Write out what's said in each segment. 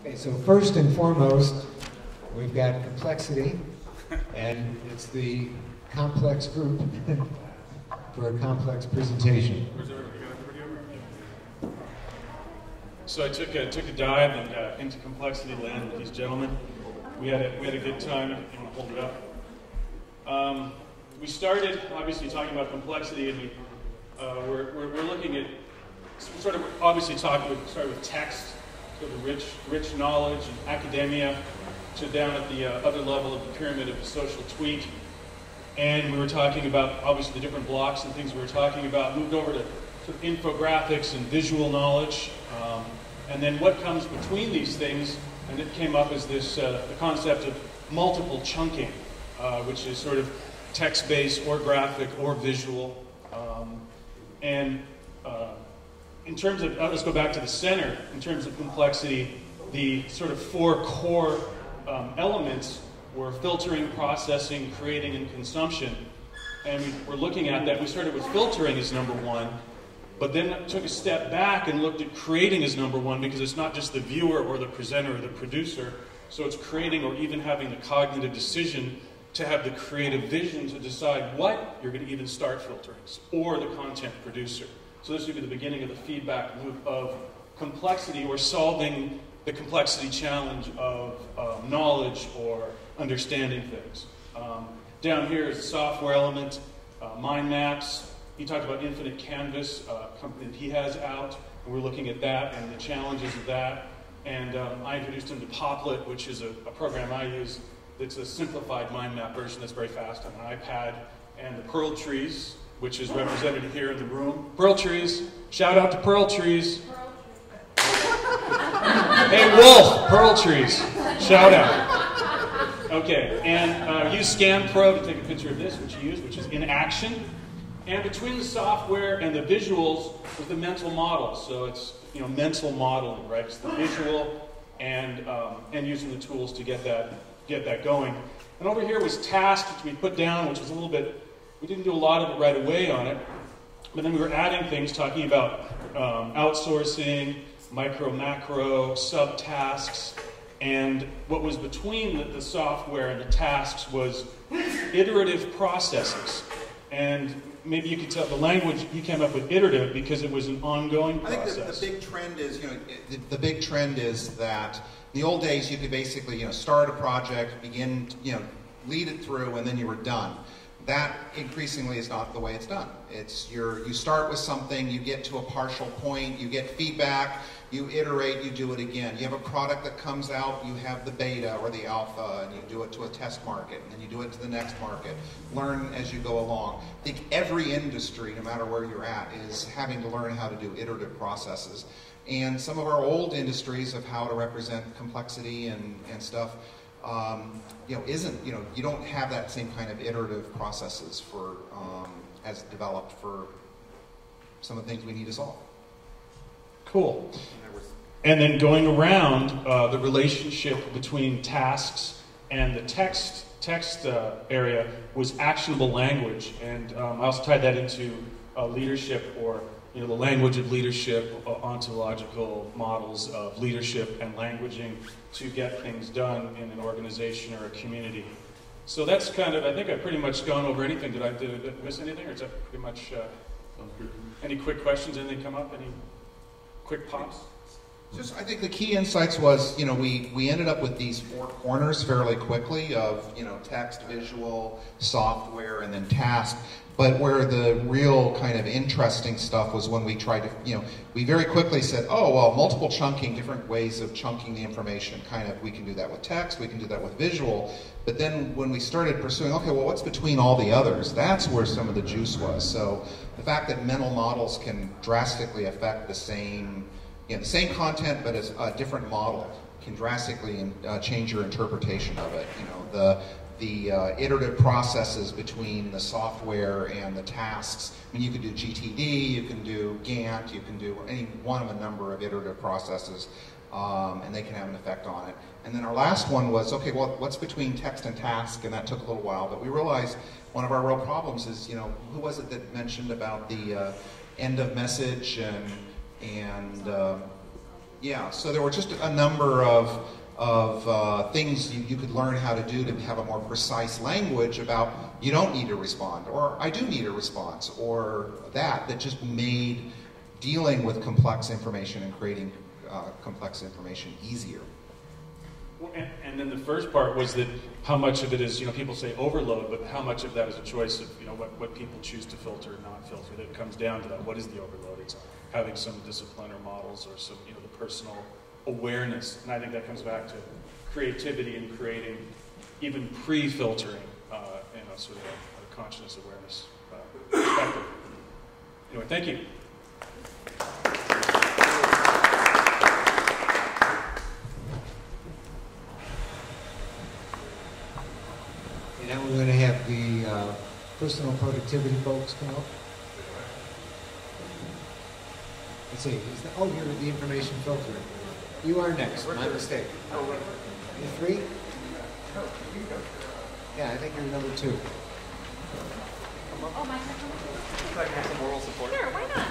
Okay, so first and foremost, we've got complexity, and it's the complex group for a complex presentation. So I took a dive into complexity land with these gentlemen. We had a good time. If you want to hold it up. We started obviously talking about complexity, and we're looking at sort of obviously started with text, so the rich knowledge and academia, to down at the other level of the pyramid of the social tweet. And we were talking about obviously the different blocks and things we were talking about. Moved over to sort of infographics and visual knowledge. And then what comes between these things, and it came up as this the concept of multiple chunking, which is sort of text-based or graphic or visual. In terms of, let's go back to the center, in terms of complexity, the sort of four core elements were filtering, processing, creating, and consumption. And we're looking at that. We started with filtering as number one, but then took a step back and looked at creating as number one, because it's not just the viewer or the presenter or the producer. So it's creating, or even having the cognitive decision to have the creative vision to decide what you're going to even start filtering, or the content producer. So this would be the beginning of the feedback loop of complexity, or solving the complexity challenge of knowledge or understanding things. Down here is the software element, mind maps. He talked about Infinite Canvas, company that he has out, and we're looking at that and the challenges of that. And I introduced him to Poplet, which is a program I use that's a simplified mind map version that's very fast on an iPad, and the Pearl Trees, which is represented here in the room. Pearl Trees, shout out to Pearl Trees. Hey Wolf, Pearl Trees, shout out. Okay, and use Scan Pro to take a picture of this, which you use, which is in action. And between the software and the visuals was the mental model. So it's mental modeling, right? It's the visual and using the tools to get that going. And over here was task, which we put down, which was a little bit, we didn't do a lot of it right away on it, but then we were adding things, talking about outsourcing, micro, macro, subtasks, and what was between the software and the tasks was iterative processes. And maybe you could tell the language he came up with iterative because it was an ongoing process. I think the big trend is, the big trend is that in the old days you could basically, start a project, begin, lead it through, and then you were done. That increasingly is not the way it's done. You start with something, you get to a partial point, you get feedback, you iterate, you do it again. You have a product that comes out, you have the beta or the alpha, and you do it to a test market, and then you do it to the next market. Learn as you go along. I think every industry, no matter where you're at, is having to learn how to do iterative processes. And some of our old industries of how to represent complexity and stuff, you don't have that same kind of iterative processes for, as developed for some of the things we need to solve. Cool. And then going around the relationship between tasks and the text area was actionable language, and I also tied that into leadership, or the language of leadership, ontological models of leadership and languaging to get things done in an organization or a community. So that's kind of, I think I've pretty much gone over anything. Did I miss anything, or is that pretty much, any quick questions, anything come up, any quick pops? I think the key insights was, we ended up with these four corners fairly quickly of, text, visual, software, and then task. But where the real kind of interesting stuff was when we tried to, we very quickly said, oh, well, multiple chunking, different ways of chunking the information. We can do that with text, we can do that with visual. But then when we started pursuing, okay, well, what's between all the others? That's where some of the juice was. So the fact that mental models can drastically affect the same content, but as a different model can drastically change your interpretation of it. The iterative processes between the software and the tasks. I mean, you can do GTD, you can do Gantt, you can do any one of a number of iterative processes, and they can have an effect on it. And then our last one was, okay, well, what's between text and task? And that took a little while, but we realized one of our real problems is, who was it that mentioned about the end of message and Yeah, so there were just a number of things you could learn how to do to have a more precise language about you don't need to respond, or I do need a response, or that just made dealing with complex information and creating complex information easier. Well, and then the first part was that how much of it is, people say overload, but how much of that is a choice of, what people choose to filter and not filter. That comes down to that. What is the overload? It's having some discipline or models or some, the personal awareness. And I think that comes back to creativity and creating even pre-filtering, sort of a conscious awareness perspective. Anyway, thank you. Now we're going to have the personal productivity folks come up. Let's see. You're the information filter. You are next. My mistake. You three? Yeah, I think you're number 2. Oh, my God. So I can have some moral support. Sure, why not?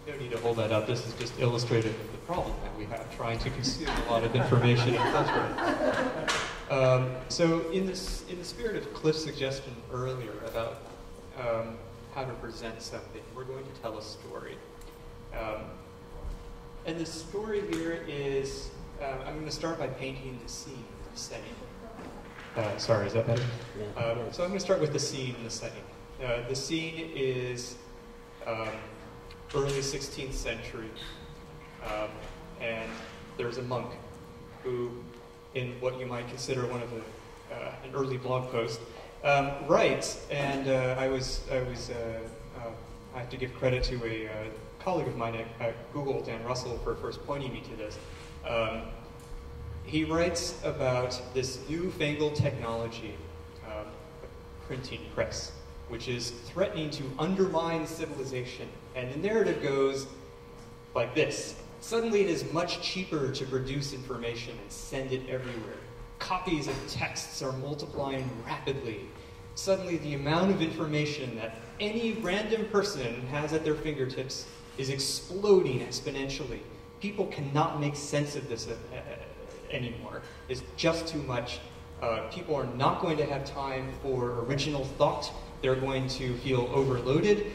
No need to hold that up. This is just illustrative of the problem that we have trying to consume a lot of information and filter it. So in the spirit of Cliff's suggestion earlier about how to present something, we're going to tell a story. And the story here is, I'm going to start by painting the scene, the setting. Sorry, is that better? So I'm going to start with the scene and the setting. The scene is early 16th century, and there's a monk who, in what you might consider one of an early blog post, writes, and I have to give credit to a colleague of mine at Google, Dan Russell, for first pointing me to this. He writes about this newfangled technology, printing press, which is threatening to undermine civilization. And the narrative goes like this. Suddenly it is much cheaper to produce information and send it everywhere. Copies of texts are multiplying rapidly. Suddenly the amount of information that any random person has at their fingertips is exploding exponentially. People cannot make sense of this anymore. It's just too much. People are not going to have time for original thought. They're going to feel overloaded.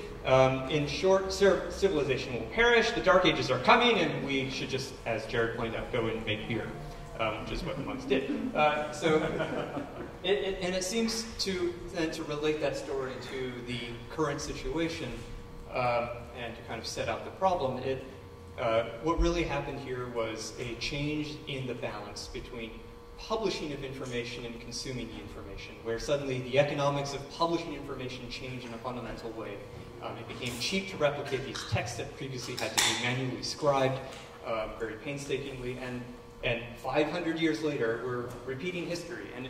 In short, civilization will perish, the Dark Ages are coming, and we should just, as Jared pointed out, go and make beer, which is what the monks did. It seems to relate that story to the current situation and to kind of set out the problem. What really happened here was a change in the balance between publishing of information and consuming the information, where suddenly the economics of publishing information changed in a fundamental way. It became cheap to replicate these texts that previously had to be manually scribed very painstakingly, and 500 years later, we're repeating history and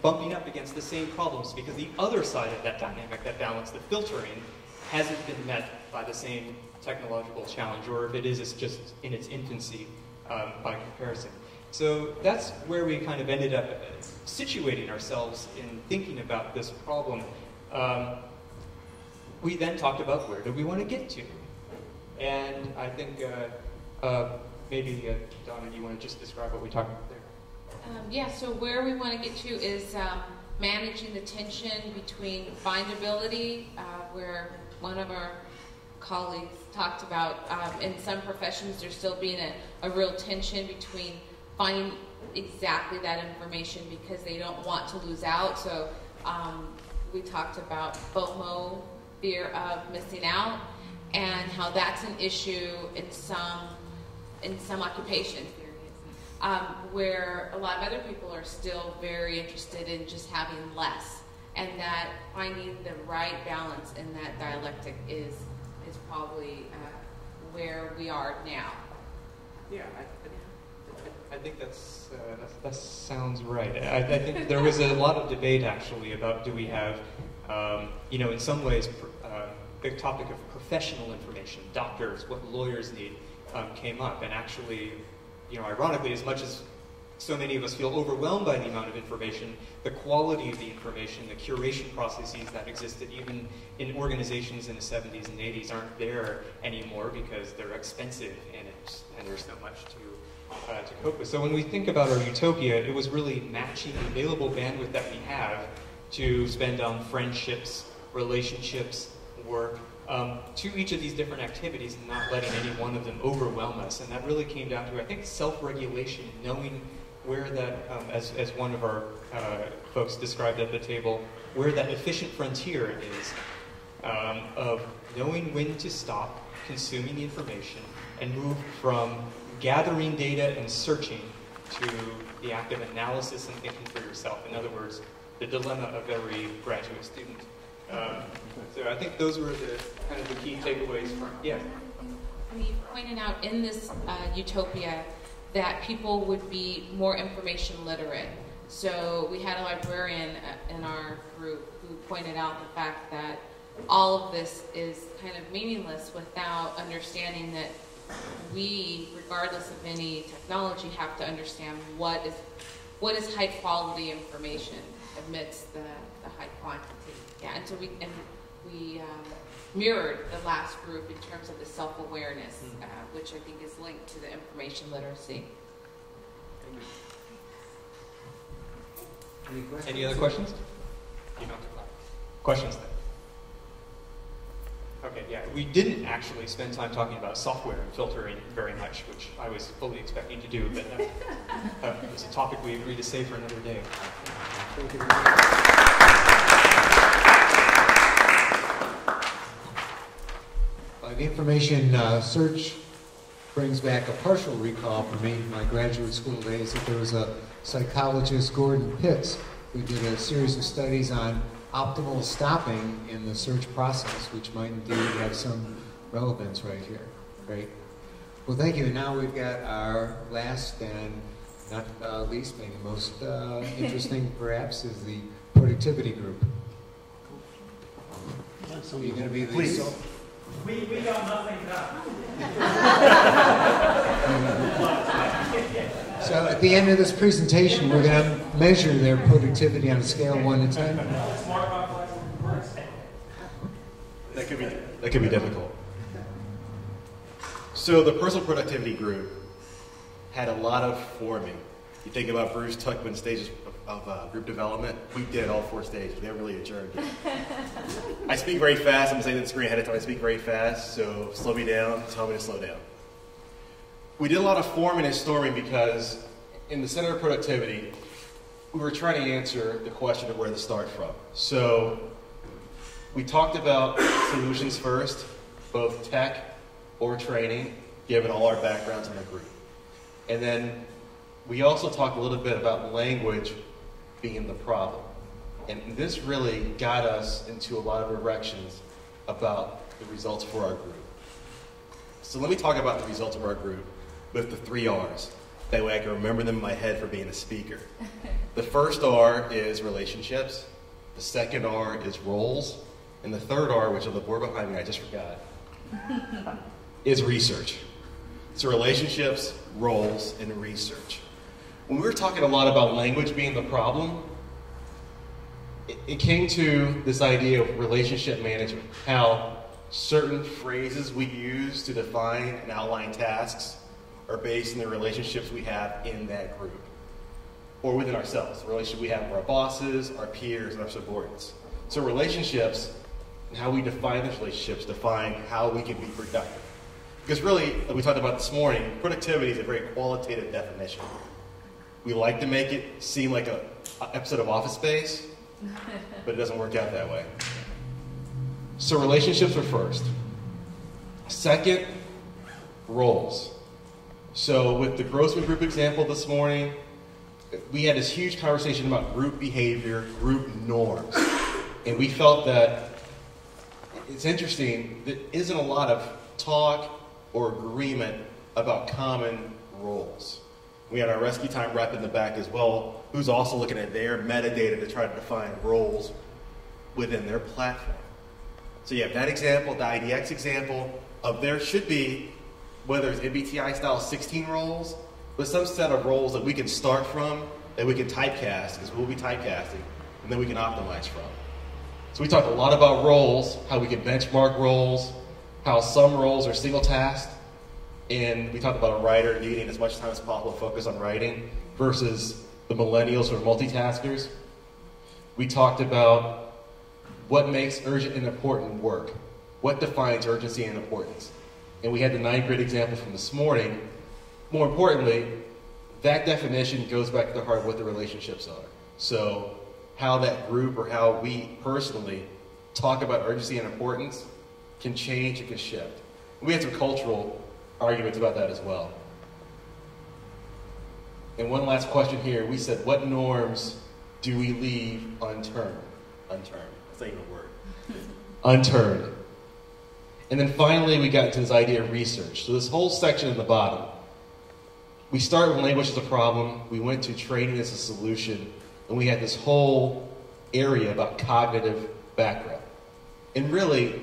bumping up against the same problems because the other side of that dynamic, that balance, the filtering, hasn't been met by the same technological challenge, or if it is, it's just in its infancy by comparison. So that's where we kind of ended up situating ourselves in thinking about this problem. We then talked about where do we want to get to? And I think maybe, Donna, you want to just describe what we talked about there? Yeah, so where we want to get to is managing the tension between findability, where one of our colleagues talked about in some professions there's still being a real tension between finding exactly that information because they don't want to lose out. So we talked about FOMO, fear of missing out, and how that's an issue in some occupations, where a lot of other people are still very interested in just having less, and that finding the right balance in that dialectic is probably where we are now. Yeah, I think that sounds right. I think there was a lot of debate actually about do we have, in some ways, the topic of professional information, doctors, what lawyers need, came up, and actually, ironically, as much as so many of us feel overwhelmed by the amount of information, the quality of the information, the curation processes that existed even in organizations in the 70s and 80s aren't there anymore because they're expensive and there's so much to cope with. So when we think about our utopia, it was really matching the available bandwidth that we have to spend on friendships, relationships, work, to each of these different activities and not letting any one of them overwhelm us. And that really came down to, I think, self-regulation, knowing where that, as one of our folks described at the table, where that efficient frontier is of knowing when to stop consuming the information and move from gathering data and searching to the act of analysis and thinking for yourself. In other words, the dilemma of every graduate student. So I think those were the kind of the key takeaways from, yeah. We pointed out in this utopia that people would be more information literate. So we had a librarian in our group who pointed out the fact that all of this is kind of meaningless without understanding that we, regardless of any technology, have to understand what is high quality information amidst the high quantity. Yeah, and so we mirrored the last group in terms of the self-awareness, which I think is linked to the information literacy. Any other questions? Questions then? Okay, yeah, we didn't actually spend time talking about software and filtering very much, which I was fully expecting to do, but it's a topic we agreed to save for another day. Thank you very much. The information search brings back a partial recall for me in my graduate school days that there was a psychologist, Gordon Pitts, who did a series of studies on optimal stopping in the search process, which might indeed have some relevance right here. Great. Well, thank you. And now we've got our last and not least, maybe most interesting perhaps, is the productivity group. So you're going to be the... Please. We got nothing done. So at the end of this presentation, we're going to measure their productivity on a scale of 1 to 10. That could be difficult. So the personal productivity group had a lot of forming. You think about Bruce Tuckman's stages of group development. We did all 4 stages. We haven't really adjourned yet. I speak very fast. I'm saying to the screen ahead of time. I speak very fast, so slow me down. Tell me to slow down. We did a lot of forming and storming because in the center of productivity, we were trying to answer the question of where to start from. So we talked about solutions first, both tech or training, given all our backgrounds in the group. And then we also talked a little bit about language being the problem. And this really got us into a lot of directions about the results for our group. So let me talk about the results of our group with the 3 R's. That way I can remember them in my head for being a speaker. The first R is relationships. The second R is roles. And the third R, which on the board behind me, I just forgot, is research. So relationships, roles, and research. When we were talking a lot about language being the problem, it came to this idea of relationship management, how certain phrases we use to define and outline tasks are based on the relationships we have in that group, or within ourselves, the relationship we have with our bosses, our peers, and our subordinates. So relationships and how we define those relationships define how we can be productive. Because really, like we talked about this morning, productivity is a very qualitative definition. We like to make it seem like an episode of Office Space, but it doesn't work out that way. So relationships are first. Second, roles. So with the Grossman Group example this morning, we had this huge conversation about group behavior, group norms. And we felt that it's interesting, there isn't a lot of talk or agreement about common roles. We had our rescue time rep in the back as well, who's also looking at their metadata to try to define roles within their platform. So you have that example, the IDX example of there should be, whether it's MBTI style 16 roles, but some set of roles that we can start from, that we can typecast, because we'll be typecasting, and then we can optimize from. So we talked a lot about roles, how we can benchmark roles, how some roles are single-tasked, and we talked about a writer needing as much time as possible to focus on writing versus the millennials who are multitaskers. We talked about what makes urgent and important work. What defines urgency and importance? And we had the 9th grade example from this morning. More importantly, that definition goes back to the heart of what the relationships are. So how that group or how we personally talk about urgency and importance can change and can shift. We had some cultural arguments about that as well. And one last question here. We said, what norms do we leave unturned? Unturned. That's not even a word. Unturned. And then finally, we got into this idea of research. So this whole section at the bottom, we started with language as a problem, we went to training as a solution, and we had this whole area about cognitive background. And really,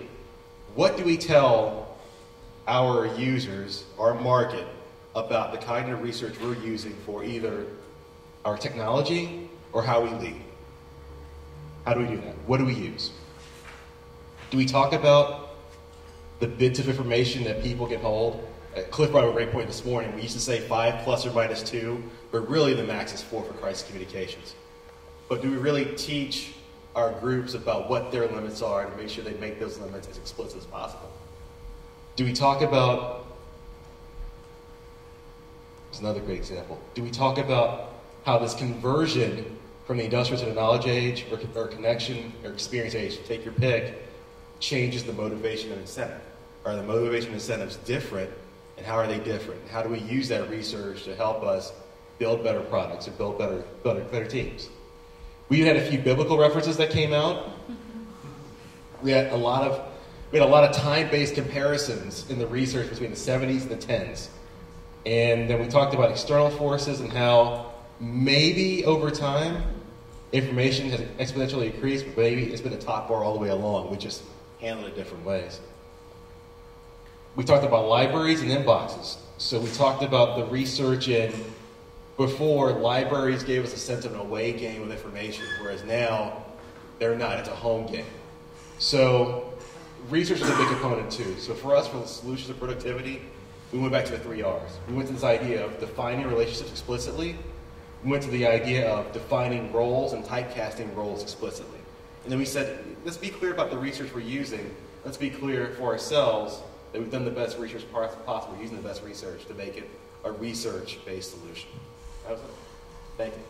what do we tell our users, our market, about the cognitive research we're using for either our technology or how we lead? How do we do that? What do we use? Do we talk about the bits of information that people can hold? Cliff brought up a great point this morning. We used to say 5 plus or minus 2, but really the max is 4 for crisis communications. But do we really teach our groups about what their limits are and make sure they make those limits as explicit as possible? Do we talk about, it's another great example, do we talk about how this conversion from the industrial to the knowledge age or connection or experience age, take your pick, changes the motivation and incentive? Are the motivation and incentives different, and how are they different? How do we use that research to help us build better products and build better teams? We had a few biblical references that came out. We had a lot of time-based comparisons in the research between the 70s and the 10s. And then we talked about external forces and how maybe over time information has exponentially increased, but maybe it's been a top bar all the way along. We just handle it different ways. We talked about libraries and inboxes. So we talked about the research in before libraries gave us a sense of an away game of information, whereas now they're not, it's a home game. So research is a big component too. So for us, for the solutions of productivity, we went back to the 3 R's. We went to this idea of defining relationships explicitly. We went to the idea of defining roles and typecasting roles explicitly. And then we said, let's be clear about the research we're using. Let's be clear for ourselves that we've done the best research possible, using the best research to make it a research-based solution. That was it. Thank you.